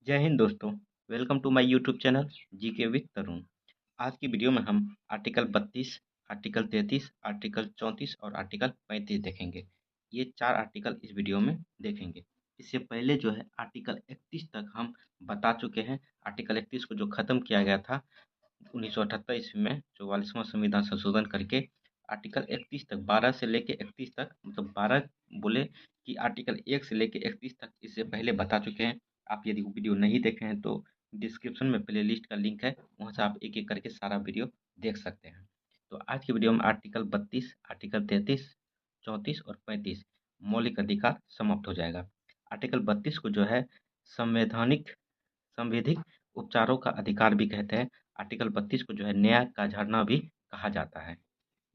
जय हिंद दोस्तों। Welcome to my YouTube channel GK with Tarun. आज की वीडियो में हम आर्टिकल 32, आर्टिकल 33, आर्टिकल 34 और आर्टिकल 35 देखेंगे। ये 4 आर्टिकल इस वीडियो में देखेंगे। इससे पहले जो है आर्टिकल 31 तक हम बता चुके हैं। आर्टिकल 31 को जो ख़त्म किया गया था 1978 ईस्वी में 44वां संविधान संशोधन करके आर्टिकल 31 तक 12 से लेके 31 तक, मतलब 12 बोले कि आर्टिकल 1 से लेके 31 तक इससे पहले बता चुके हैं। आप यदि वो वीडियो नहीं देखे हैं तो डिस्क्रिप्शन में प्लेलिस्ट का लिंक है, वहाँ से आप एक-एक करके सारा वीडियो देख सकते हैं। तो आज की वीडियो में आर्टिकल 32, आर्टिकल 33, 34 और 35 मौलिक अधिकार समाप्त हो जाएगा। आर्टिकल 32 को जो है संवैधानिक संविधिक उपचारों का अधिकार भी कहते हैं। आर्टिकल 32 को जो है न्याय का झरना भी कहा जाता है।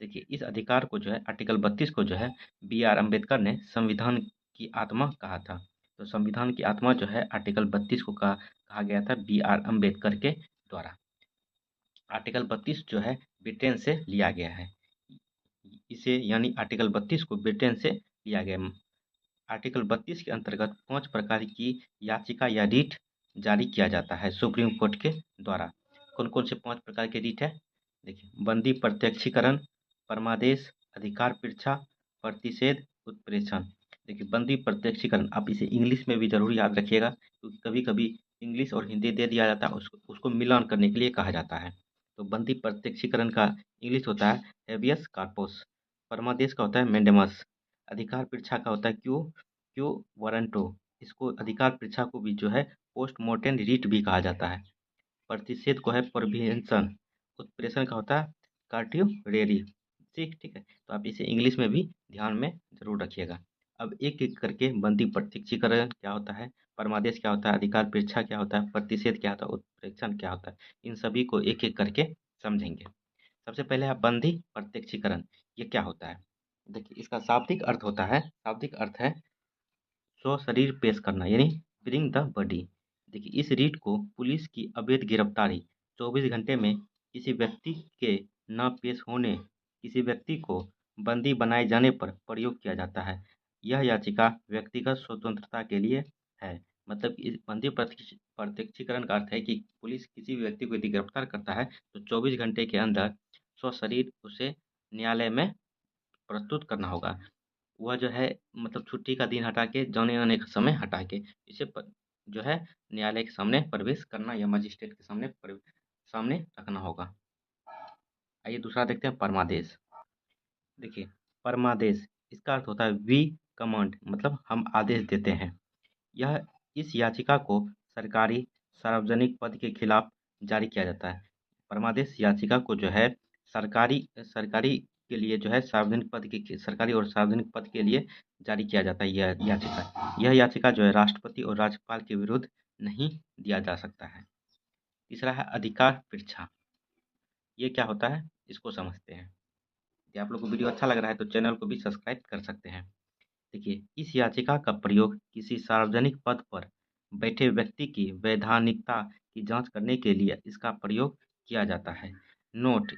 देखिए, इस अधिकार को जो है आर्टिकल 32 को जो है बी आर अम्बेडकर ने संविधान की आत्मा कहा था। तो संविधान की आत्मा जो है आर्टिकल 32 को कहा गया था बी आर अम्बेडकर के द्वारा। आर्टिकल 32 जो है ब्रिटेन से लिया गया है। इसे यानी आर्टिकल 32 को ब्रिटेन से लिया गया। आर्टिकल 32 के अंतर्गत 5 प्रकार की याचिका या रिट जारी किया जाता है सुप्रीम कोर्ट के द्वारा। कौन-कौन से 5 प्रकार के रिट है? देखिए, बंदी प्रत्यक्षीकरण, परमादेश, अधिकार परीक्षा, प्रतिषेध, उत्प्रेषण। देखिए, बंदी प्रत्यक्षीकरण आप इसे इंग्लिश में भी ज़रूर याद रखिएगा, क्योंकि कभी-कभी इंग्लिश और हिंदी दे दिया जाता है, उसको मिलान करने के लिए कहा जाता है। तो बंदी प्रत्यक्षीकरण का इंग्लिश होता है हेबियस कार्पस, परमादेश का होता है मैंडेमस, अधिकार परीक्षा का होता है क्यू वारंटो। इसको अधिकार परीक्षा को भी जो है पोस्टमॉर्टम रिट भी कहा जाता है। प्रतिषेध को है प्रोहिबिशन, उत्प्रेषण का होता है कार्ट्यूरेरी। ठीक ठीक है, तो आप इसे इंग्लिश में भी ध्यान में जरूर रखिएगा। अब एक एक करके बंदी प्रत्यक्षीकरण क्या होता है, परमादेश क्या होता है, अधिकार परीक्षा क्या होता है, प्रतिषेध क्या होता है, उत्प्रेषण क्या होता है, इन सभी को एक एक करके समझेंगे। सबसे पहले है बंदी प्रत्यक्षीकरण। ये क्या होता है? देखिए, इसका शाब्दिक अर्थ होता है, शाब्दिक अर्थ है शरीर पेश करना, यानी ब्रिंग द बॉडी। देखिए, इस रीट को पुलिस की अवैध गिरफ्तारी 24 घंटे में किसी व्यक्ति के न पेश होने, किसी व्यक्ति को बंदी बनाए जाने पर प्रयोग किया जाता है। यह याचिका व्यक्तिगत स्वतंत्रता के लिए है। मतलब इस बंदी प्रत्यक्षीकरण का अर्थ है कि पुलिस किसी भी व्यक्ति को यदि गिरफ्तार करता है तो 24 घंटे के अंदर स्वशरीर उसे न्यायालय में प्रस्तुत करना होगा। वह जो है मतलब छुट्टी का दिन हटा के, जाने-आने का समय हटा के इसे जो है न्यायालय के सामने प्रवेश करना या मजिस्ट्रेट के सामने रखना होगा। आइए दूसरा देखते हैं परमादेश। देखिए, परमादेश इसका अर्थ होता है वी कमांड, मतलब हम आदेश देते हैं। यह इस याचिका को सरकारी सार्वजनिक पद के खिलाफ जारी किया जाता है। परमादेश याचिका को जो है सरकारी सरकारी के लिए जो है सार्वजनिक पद के सरकारी और सार्वजनिक पद के लिए जारी किया जाता है। यह याचिका जो है राष्ट्रपति और राज्यपाल के विरुद्ध नहीं दिया जा सकता है। तीसरा है अधिकार परीक्षा। ये क्या होता है, इसको समझते हैं। यदि आप लोग को वीडियो अच्छा लग रहा है तो चैनल को भी सब्सक्राइब कर सकते हैं। देखिए, इस याचिका का प्रयोग किसी सार्वजनिक पद पर बैठे व्यक्ति की वैधानिकता की जांच करने के लिए इसका प्रयोग किया जाता है। नोट,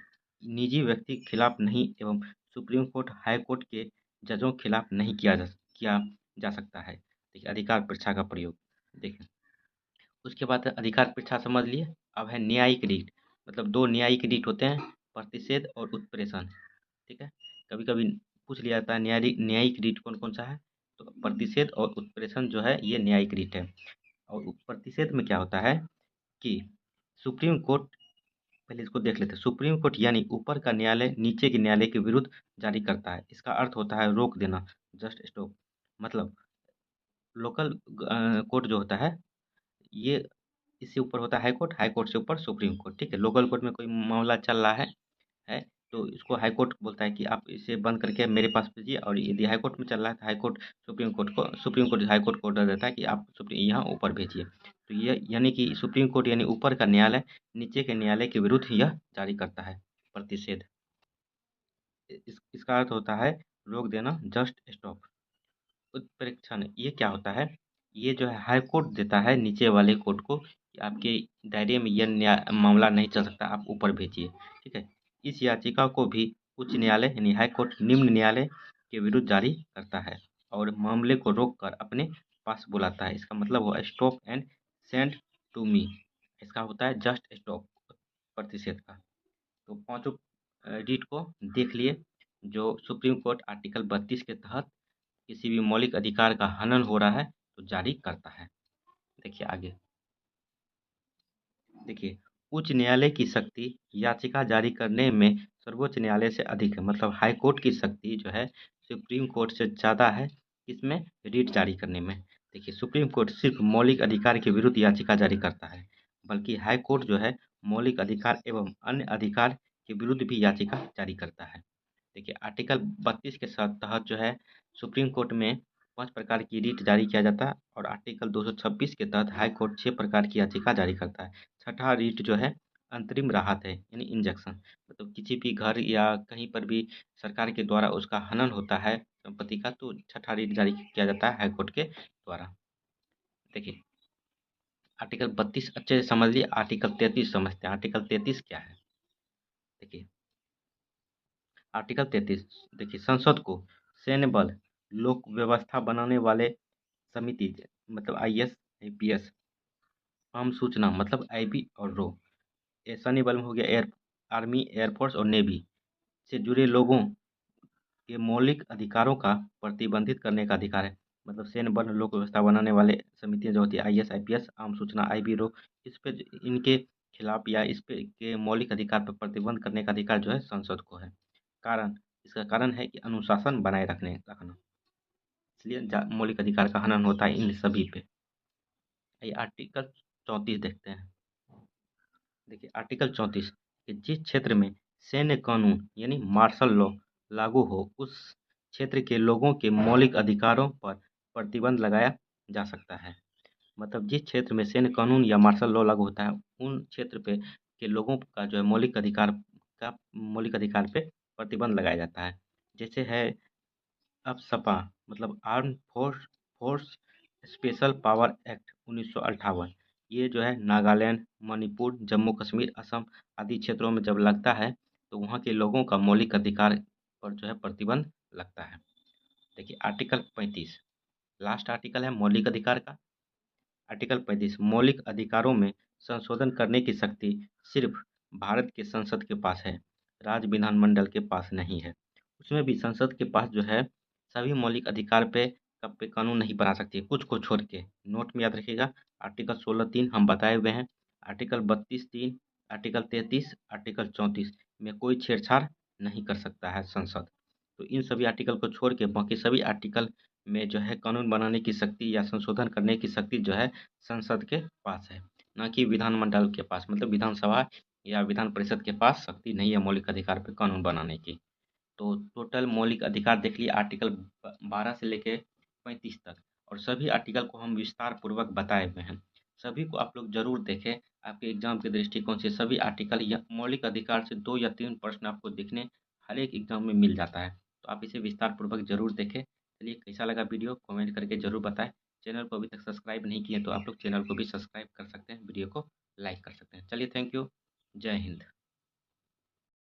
निजी व्यक्ति के खिलाफ नहीं एवं सुप्रीम कोर्ट, हाई कोर्ट के जजों के खिलाफ नहीं किया जा सकता है। देखिए, अधिकार परीक्षा का प्रयोग। देखिए, उसके बाद अधिकार परीक्षा समझ लिए। अब है न्यायिक रीट। मतलब 2 न्यायिक रीट होते हैं, प्रतिषेध और उत्प्रेषण। ठीक है, कभी-कभी पूछ लिया जाता है न्यायिक रीट कौन-कौन सा है? तो प्रतिषेध और उत्प्रेषण जो है ये न्यायिक रीट है। और प्रतिषेध में क्या होता है कि सुप्रीम कोर्ट, पहले इसको देख लेते हैं। सुप्रीम कोर्ट यानी ऊपर का न्यायालय नीचे के न्यायालय के विरुद्ध जारी करता है। इसका अर्थ होता है रोक देना, जस्ट स्टॉप। मतलब लोकल कोर्ट जो होता है ये, इससे ऊपर होता है हाई कोर्ट, हाई कोर्ट से ऊपर सुप्रीम कोर्ट। ठीक है, लोकल कोर्ट में कोई मामला चल रहा है तो इसको हाई कोर्ट बोलता है कि आप इसे बंद करके मेरे पास भेजिए। और यदि हाई कोर्ट में चल रहा है तो high court supreme court high court को ऑर्डर देता है कि आप यहाँ ऊपर भेजिए। तो ये यानी कि सुप्रीम कोर्ट यानी ऊपर का न्यायालय नीचे के न्यायालय के विरुद्ध यह जारी करता है प्रतिषेध। इसका अर्थ होता है रोक देना, जस्ट स्टॉप। उत्प्रेक्षण ये क्या होता है? ये जो है हाई कोर्ट देता है नीचे वाले कोर्ट को कि आपके दायरे में यह मामला नहीं चल सकता, आप ऊपर भेजिए। ठीक है, इस याचिका को भी उच्च न्यायालय यानी हाई कोर्ट निम्न न्यायालय के विरुद्ध जारी करता है और मामले को रोककर अपने पास बुलाता है। इसका मतलब हुआ stop and send to me, इसका होता है जस्ट स्टॉप प्रतिषेध का। तो पाँचों रीट को देख लिए जो सुप्रीम कोर्ट आर्टिकल 32 के तहत किसी भी मौलिक अधिकार का हनन हो रहा है तो जारी करता है। देखिए आगे, देखिए उच्च न्यायालय की शक्ति याचिका जारी करने में सर्वोच्च न्यायालय से अधिक है, मतलब हाई कोर्ट की शक्ति जो है सुप्रीम कोर्ट से ज़्यादा है इसमें रीट जारी करने में। देखिए सुप्रीम कोर्ट सिर्फ मौलिक अधिकार के विरुद्ध याचिका जारी करता है, बल्कि हाई कोर्ट जो है मौलिक अधिकार एवं अन्य अधिकार के विरुद्ध भी याचिका जारी करता है। देखिए आर्टिकल 32 के तहत जो है सुप्रीम कोर्ट में 5 प्रकार की रीट जारी किया जाता है और आर्टिकल 226 के तहत हाई कोर्ट 6 प्रकार की याचिका जारी करता है। छठा रीट जो है अंतरिम राहत है, यानी इंजंक्शन, मतलब किसी भी घर या कहीं पर भी सरकार के द्वारा उसका हनन होता है संपत्ति का, तो छठा रीट जारी किया जाता है हाई कोर्ट के द्वारा। देखिए आर्टिकल 32 अच्छे से समझ लिए, आर्टिकल 33 समझते हैं। आर्टिकल 33 क्या है? देखिए आर्टिकल 33, देखिए संसद को सैन्य बल, लोक व्यवस्था बनाने वाले समिति मतलब आईएएस आईपीएस, आम सूचना मतलब आईबी और रो, ये सैन्य बल में हो गया एयर आर्मी, एयरफोर्स और नेवी से जुड़े लोगों के मौलिक अधिकारों का प्रतिबंधित करने का अधिकार है। मतलब सैन्य बल, लोक व्यवस्था बनाने वाले समितियां जो होती है आईएएस आईपीएस, आम सूचना आईबी रो, इस पे इनके खिलाफ या इस पे के मौलिक अधिकार पर प्रतिबंध करने का अधिकार जो है संसद को है। कारण, इसका कारण है कि अनुशासन बनाए रखना, इसलिए मौलिक अधिकार का हनन होता है इन सभी पे। ये आर्टिकल 34 देखते हैं। देखिए आर्टिकल 34 कि जिस क्षेत्र में सैन्य कानून यानी मार्शल लॉ लागू हो उस क्षेत्र के लोगों के मौलिक अधिकारों पर प्रतिबंध लगाया जा सकता है। मतलब जिस क्षेत्र में सैन्य कानून या मार्शल लॉ लागू होता है उन क्षेत्र पे के लोगों का जो है मौलिक अधिकार पे प्रतिबंध लगाया जाता है। जैसे है अब सपा, मतलब arm force force special power act 1958, ये जो है नागालैंड, मणिपुर, जम्मू कश्मीर, असम आदि क्षेत्रों में जब लगता है तो वहाँ के लोगों का मौलिक अधिकार पर जो है प्रतिबंध लगता है। देखिए आर्टिकल 35 लास्ट आर्टिकल है मौलिक अधिकार का। आर्टिकल 35 मौलिक अधिकारों में संशोधन करने की शक्ति सिर्फ भारत के संसद के पास है, राज्य विधानमंडल के पास नहीं है। उसमें भी संसद के पास जो है सभी मौलिक अधिकार पे कानून नहीं बना सकती है, कुछ को छोड़ के। नोट में याद रखिएगा, आर्टिकल 16(3) हम बताए हुए हैं, आर्टिकल 32(3), आर्टिकल 33, आर्टिकल 34 में कोई छेड़छाड़ नहीं कर सकता है संसद। तो इन सभी आर्टिकल को छोड़ के बाकी सभी आर्टिकल में जो है कानून बनाने की शक्ति या संशोधन करने की शक्ति जो है संसद के पास है, ना कि विधानमंडल के पास, मतलब विधानसभा या विधान परिषद के पास शक्ति नहीं है मौलिक अधिकार पे कानून बनाने की। तो टोटल मौलिक अधिकार देख लिए आर्टिकल 12 से लेके 35 तक, और सभी आर्टिकल को हम विस्तार पूर्वक बताए हुए हैं। सभी को आप लोग जरूर देखें, आपके एग्जाम के दृष्टिकोण से सभी आर्टिकल या मौलिक अधिकार से 2 या 3 प्रश्न आपको दिखने हर एक एग्जाम में मिल जाता है, तो आप इसे विस्तार पूर्वक जरूर देखें। चलिए कैसा लगा वीडियो कमेंट करके जरूर बताएं। चैनल को अभी तक सब्सक्राइब नहीं किए तो आप लोग चैनल को भी सब्सक्राइब कर सकते हैं, वीडियो को लाइक कर सकते हैं। चलिए थैंक यू, जय हिंद।